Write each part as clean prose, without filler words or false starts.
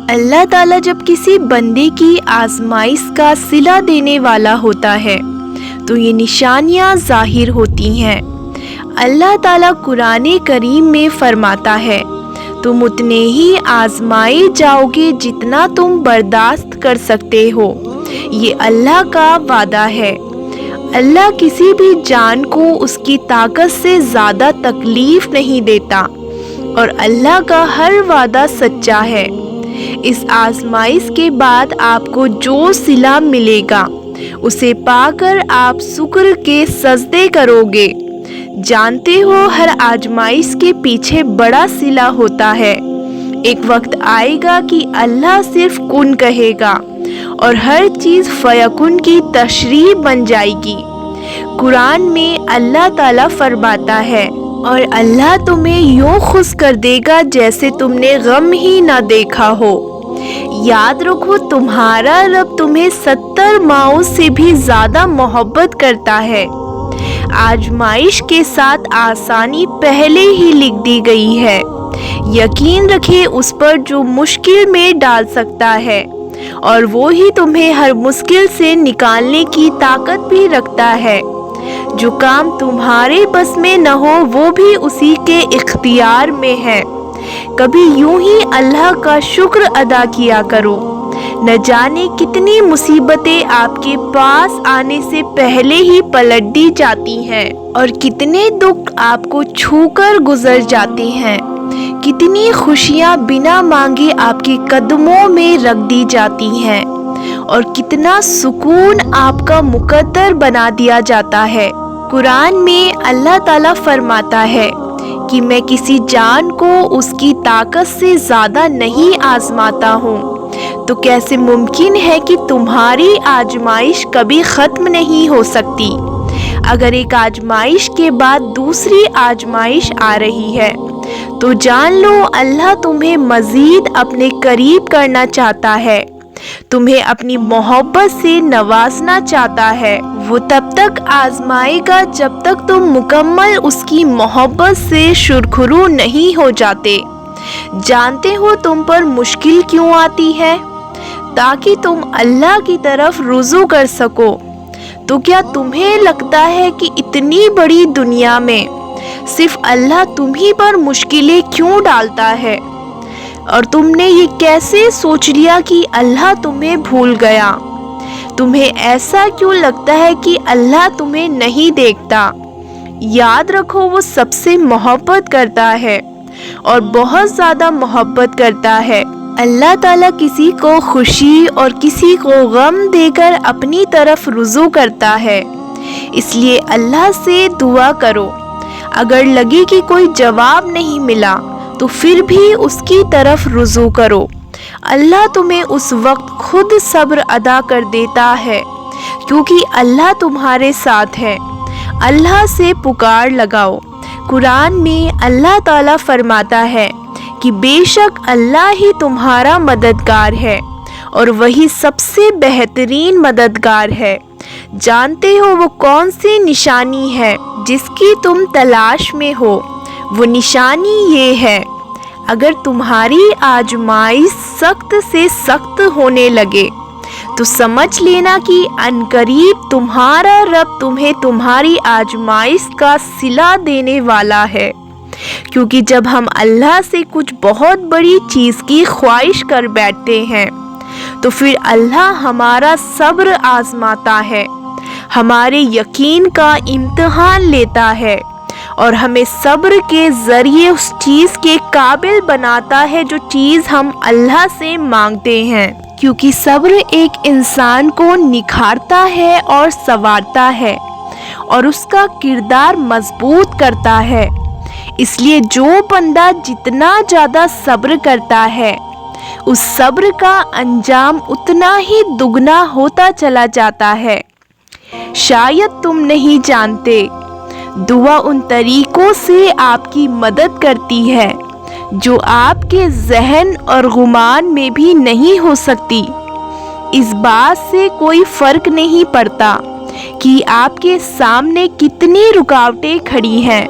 اللہ تعالیٰ جب کسی بندے کی آزمائش کا صلہ دینے والا ہوتا ہے تو یہ نشانیاں ظاہر ہوتی ہیں۔ اللہ تعالیٰ قرآن کریم میں فرماتا ہے، تم اتنے ہی آزمائے جاؤ گے جتنا تم برداشت کر سکتے ہو۔ یہ اللہ کا وعدہ ہے۔ اللہ کسی بھی جان کو اس کی طاقت سے زیادہ تکلیف نہیں دیتا، اور اللہ کا ہر وعدہ سچا ہے۔ اس آزمائش کے بعد آپ کو جو صلہ ملے گا اسے پا کر آپ شکر کے سجدے کرو گے۔ جانتے ہو ہر آزمائش کے پیچھے بڑا صلہ ہوتا ہے۔ ایک وقت آئے گا کہ اللہ صرف کن کہے گا اور ہر چیز فیکن کی تشریح بن جائے گی۔ قرآن میں اللہ تعالیٰ فرماتا ہے، اور اللہ تمہیں یوں خوش کر دے گا جیسے تم نے غم ہی نہ دیکھا ہو۔ یاد رکھو تمہارا رب تمہیں 70 ماؤں سے بھی زیادہ محبت کرتا ہے۔ آزمائش کے ساتھ آسانی پہلے ہی لکھ دی گئی ہے۔ یقین رکھے اس پر جو مشکل میں ڈال سکتا ہے، اور وہی تمہیں ہر مشکل سے نکالنے کی طاقت بھی رکھتا ہے۔ جو کام تمہارے بس میں نہ ہو وہ بھی اسی کے اختیار میں ہے۔ کبھی یوں ہی اللہ کا شکر ادا کیا کرو۔ نہ جانے کتنی مصیبتیں آپ کے پاس آنے سے پہلے ہی پلٹ دی جاتی ہیں، اور کتنے دکھ آپ کو چھو کر گزر جاتے ہیں۔ کتنی خوشیاں بنا مانگے آپ کے قدموں میں رکھ دی جاتی ہیں، اور کتنا سکون آپ کا مقدر بنا دیا جاتا ہے۔ قرآن میں اللہ تعالیٰ فرماتا ہے کہ میں کسی جان کو اس کی طاقت سے زیادہ نہیں آزماتا ہوں، تو کیسے ممکن ہے کہ تمہاری آزمائش کبھی ختم نہیں ہو سکتی؟ اگر ایک آزمائش کے بعد دوسری آزمائش آ رہی ہے تو جان لو اللہ تمہیں مزید اپنے قریب کرنا چاہتا ہے، تمہیں اپنی محبت سے نوازنا چاہتا ہے۔ وہ تب تک آزمائے گا جب تک تم مکمل اس کی محبت سے سرخرو نہیں ہو جاتے۔ جانتے ہو تم پر مشکل کیوں آتی ہے؟ تاکہ تم اللہ کی طرف رجوع کر سکو۔ تو کیا تمہیں لگتا ہے کہ اتنی بڑی دنیا میں صرف اللہ تمہیں پر مشکلیں کیوں ڈالتا ہے؟ اور تم نے یہ کیسے سوچ لیا کہ اللہ تمہیں بھول گیا؟ تمہیں ایسا کیوں لگتا ہے کہ اللہ تمہیں نہیں دیکھتا؟ یاد رکھو وہ سب سے محبت کرتا ہے، اور بہت زیادہ محبت کرتا ہے۔ اللہ تعالیٰ کسی کو خوشی اور کسی کو غم دے کر اپنی طرف رجوع کرتا ہے۔ اس لیے اللہ سے دعا کرو۔ اگر لگے کہ کوئی جواب نہیں ملا تو پھر بھی اس کی طرف رجوع کرو۔ اللہ تمہیں اس وقت خود صبر ادا کر دیتا ہے، کیونکہ اللہ تمہارے ساتھ ہے۔ اللہ سے پکار لگاؤ۔ قرآن میں اللہ تعالیٰ فرماتا ہے کہ بے شک اللہ ہی تمہارا مددگار ہے، اور وہی سب سے بہترین مددگار ہے۔ جانتے ہو وہ کون سی نشانی ہے جس کی تم تلاش میں ہو؟ وہ نشانی یہ ہے، اگر تمہاری آزمائش سخت سے سخت ہونے لگے تو سمجھ لینا کہ عنقریب تمہارا رب تمہیں تمہاری آزمائش کا صلہ دینے والا ہے۔ کیونکہ جب ہم اللہ سے کچھ بہت بڑی چیز کی خواہش کر بیٹھتے ہیں تو پھر اللہ ہمارا صبر آزماتا ہے، ہمارے یقین کا امتحان لیتا ہے، اور ہمیں صبر کے ذریعے اس چیز کے قابل بناتا ہے جو چیز ہم اللہ سے مانگتے ہیں۔ کیونکہ صبر ایک انسان کو نکھارتا ہے اور سنوارتا ہے، اور اس کا کردار مضبوط کرتا ہے۔ اس لیے جو بندہ جتنا زیادہ صبر کرتا ہے اس صبر کا انجام اتنا ہی دگنا ہوتا چلا جاتا ہے۔ شاید تم نہیں جانتے، دعا ان طریقوں سے آپ کی مدد کرتی ہے جو آپ کے ذہن اور گمان میں بھی نہیں ہو سکتی۔ اس بات سے کوئی فرق نہیں پڑتا کہ آپ کے سامنے کتنی رکاوٹیں کھڑی ہیں،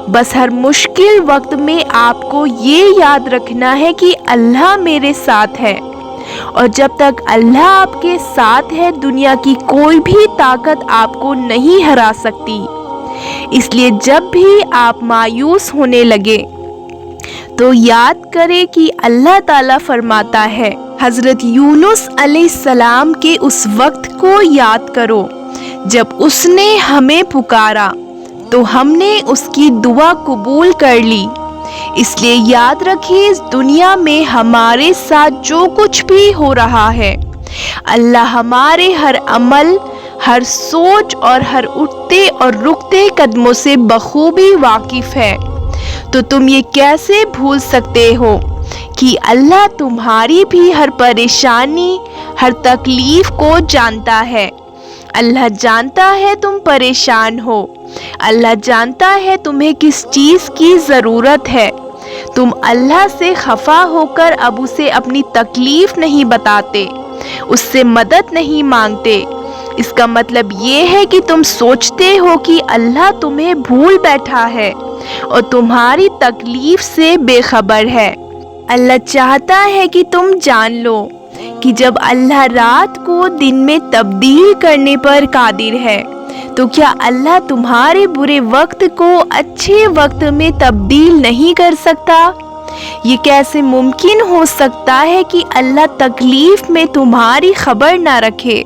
बस हर मुश्किल वक्त में आपको ये याद रखना है कि अल्लाह मेरे साथ है, और जब तक अल्लाह आपके साथ है दुनिया की कोई भी ताकत आपको नहीं हरा सकती। इसलिए जब भी आप मायूस होने लगे तो याद करें कि अल्लाह ताला फरमाता है। हज़रत यूनुस अलैहिस्सलाम के उस वक्त को याद करो जब उसने हमें पुकारा तो हमने उसकी दुआ कबूल कर ली। इसलिए याद रखिए, इस दुनिया में हमारे साथ जो कुछ भी हो रहा है, अल्लाह हमारे हर अमल, हर सोच और हर उठते और रुकते कदमों से बखूबी वाकिफ है। तो तुम ये कैसे भूल सकते हो कि अल्लाह तुम्हारी भी हर परेशानी, हर तकलीफ को जानता है। अल्लाह जानता है तुम परेशान हो, अल्लाह जानता है तुम्हें किस चीज़ की ज़रूरत है। तुम अल्लाह से खफा होकर अब उसे अपनी तकलीफ नहीं बताते, उससे मदद नहीं मांगते। इसका मतलब ये है कि तुम सोचते हो कि अल्लाह तुम्हें भूल बैठा है और तुम्हारी तकलीफ से बेखबर है। अल्लाह चाहता है कि तुम जान लो कि जब अल्लाह रात को दिन में तब्दील करने पर कादिर है, तो क्या अल्लाह तुम्हारे बुरे वक्त को अच्छे वक्त में तब्दील नहीं कर सकता? ये कैसे मुमकिन हो सकता है कि अल्लाह तकलीफ में तुम्हारी खबर ना रखे?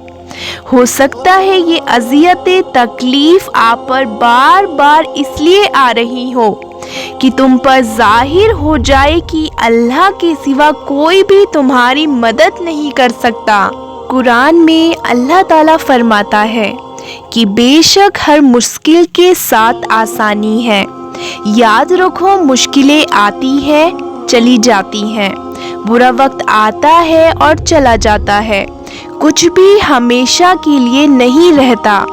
हो सकता है ये अज़ियतें, तकलीफ आप पर बार बार इसलिए आ रही हो कि तुम पर जाहिर हो जाए कि अल्लाह के सिवा कोई भी तुम्हारी मदद नहीं कर सकता। कुरान में अल्लाह ताला फरमाता है कि बेशक हर मुश्किल के साथ आसानी है। याद रखो, मुश्किलें आती हैं, चली जाती हैं, बुरा वक्त आता है और चला जाता है, कुछ भी हमेशा के लिए नहीं रहता।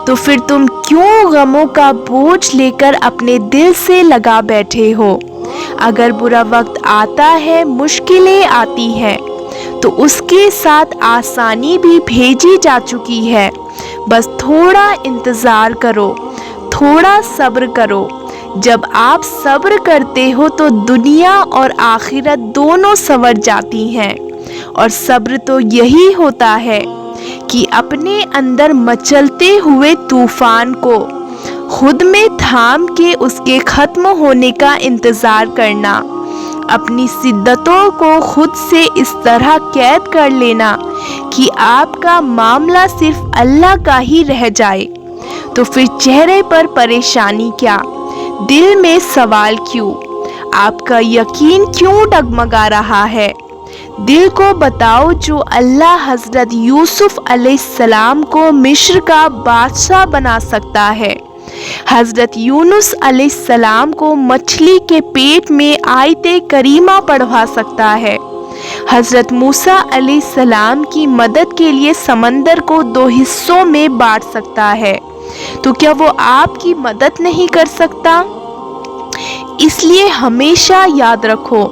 तो फिर तुम क्यों गमों का बोझ लेकर अपने दिल से लगा बैठे हो? अगर बुरा वक्त आता है, मुश्किलें आती हैं, तो उसके साथ आसानी भी भेजी जा चुकी है। बस थोड़ा इंतज़ार करो, थोड़ा सब्र करो। जब आप सब्र करते हो तो दुनिया और आखिरत दोनों संवर जाती हैं। और सब्र तो यही होता है कि अपने अंदर मचलते हुए तूफान को खुद में थाम के उसके ख़त्म होने का इंतज़ार करना, अपनी शिद्दतों को खुद से इस तरह कैद कर लेना कि आपका मामला सिर्फ अल्लाह का ही रह जाए। तो फिर चेहरे पर परेशानी क्या, दिल में सवाल क्यों, आपका यकीन क्यों डगमगा रहा है? दिल को बताओ, जो अल्लाह हज़रत यूसुफ अलैहिस्सलाम को मिस्र का बादशाह बना सकता है, हज़रत यूनुस अलैहिस्सलाम को मछली के पेट में आयते करीमा पढ़वा सकता है, हज़रत मूसा अलैहिस्सलाम की मदद के लिए समंदर को 2 हिस्सों में बांट सकता है, तो क्या वो आपकी मदद नहीं कर सकता? इसलिए हमेशा याद रखो,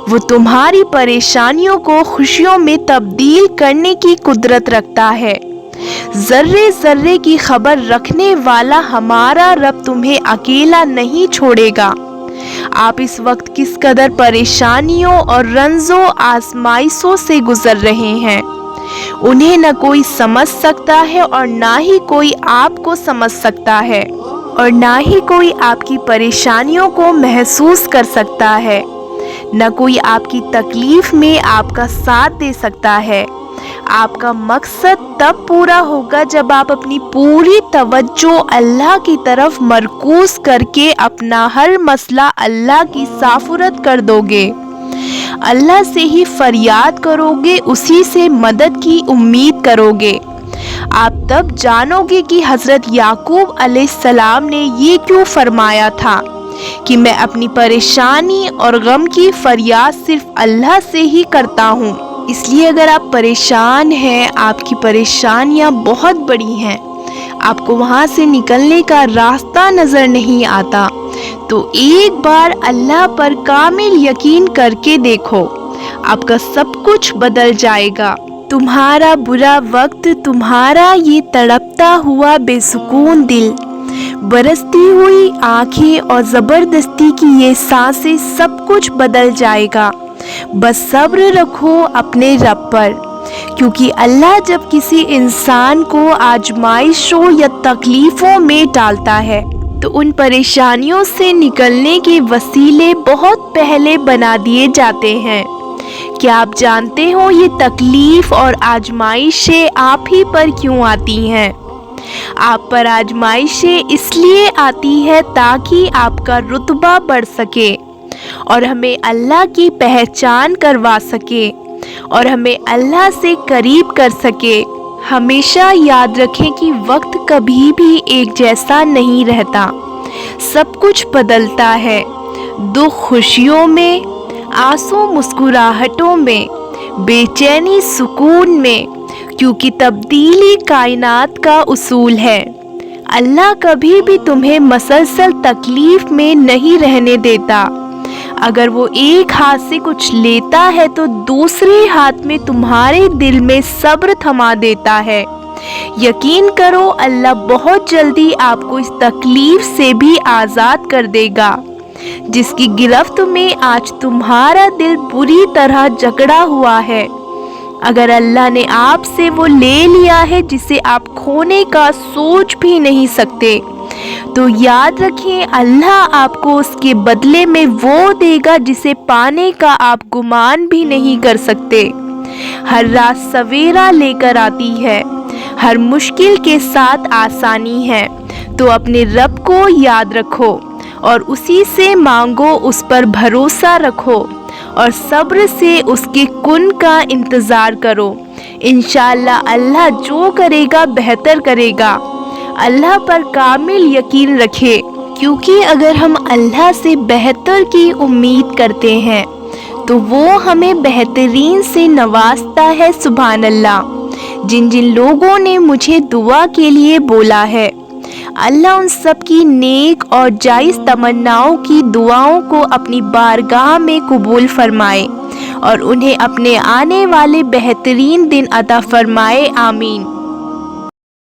वो तुम्हारी परेशानियों को खुशियों में तब्दील करने की कुदरत रखता है। ज़र्रे ज़र्रे की खबर रखने वाला हमारा रब तुम्हें अकेला नहीं छोड़ेगा। आप इस वक्त किस कदर परेशानियों और रंजों आजमाइशों से गुजर रहे हैं, उन्हें न कोई समझ सकता है और ना ही कोई आपको समझ सकता है, और ना ही कोई आपकी परेशानियों को महसूस कर सकता है, न कोई आपकी तकलीफ में आपका साथ दे सकता है। आपका मकसद तब पूरा होगा जब आप अपनी पूरी तवज्जो अल्लाह की तरफ मरकूज करके अपना हर मसला अल्लाह की साफुरत कर दोगे, अल्लाह से ही फरियाद करोगे, उसी से मदद की उम्मीद करोगे। आप तब जानोगे कि हज़रत याकूब अलैहिस्सलाम ने ये क्यों फरमाया था कि मैं अपनी परेशानी और गम की फरियाद सिर्फ अल्लाह से ही करता हूँ। इसलिए अगर आप परेशान हैं, आपकी परेशानियाँ बहुत बड़ी हैं, आपको वहाँ से निकलने का रास्ता नज़र नहीं आता, तो एक बार अल्लाह पर कामिल यकीन करके देखो, आपका सब कुछ बदल जाएगा। तुम्हारा बुरा वक्त, तुम्हारा ये तड़पता हुआ बेसुकून दिल बरसती हुई आंखें और ज़बरदस्ती की ये सांसें, सब कुछ बदल जाएगा। बस सब्र रखो अपने रब पर, क्योंकि अल्लाह जब किसी इंसान को आजमाइशों या तकलीफ़ों में डालता है तो उन परेशानियों से निकलने के वसीले बहुत पहले बना दिए जाते हैं। क्या आप जानते हो ये तकलीफ़ और आजमाइशें आप ही पर क्यों आती हैं? आप पर आजमाइशें इसलिए आती है ताकि आपका रुतबा बढ़ सके और हमें अल्लाह की पहचान करवा सके और हमें अल्लाह से करीब कर सके। हमेशा याद रखें कि वक्त कभी भी एक जैसा नहीं रहता, सब कुछ बदलता है। दुख खुशियों में, आंसू मुस्कुराहटों में, बेचैनी सुकून में, क्योंकि तब्दीली कायनात का उसूल है। अल्लाह कभी भी तुम्हें मसलसल तकलीफ में नहीं रहने देता। अगर वो एक हाथ से कुछ लेता है तो दूसरे हाथ में तुम्हारे दिल में सब्र थमा देता है। यकीन करो, अल्लाह बहुत जल्दी आपको इस तकलीफ से भी आज़ाद कर देगा जिसकी गिरफ्त में आज तुम्हारा दिल बुरी तरह जकड़ा हुआ है। अगर अल्लाह ने आपसे वो ले लिया है जिसे आप खोने का सोच भी नहीं सकते, तो याद रखें अल्लाह आपको उसके बदले में वो देगा जिसे पाने का आप गुमान भी नहीं कर सकते। हर रात सवेरा लेकर आती है, हर मुश्किल के साथ आसानी है। तो अपने रब को याद रखो और उसी से मांगो, उस पर भरोसा रखो और सब्र से उसके कुन का इंतज़ार करो। इंशाअल्लाह अल्लाह जो करेगा बेहतर करेगा। अल्लाह पर कामिल यकीन रखे, क्योंकि अगर हम अल्लाह से बेहतर की उम्मीद करते हैं तो वो हमें बेहतरीन से नवाजता है। सुभान अल्लाह। जिन जिन लोगों ने मुझे दुआ के लिए बोला है, अल्लाह उन सब की नेक और जायज़ तमन्नाओं की दुआओं को अपनी बारगाह में कबूल फरमाए और उन्हें अपने आने वाले बेहतरीन दिन अता फरमाए। आमीन।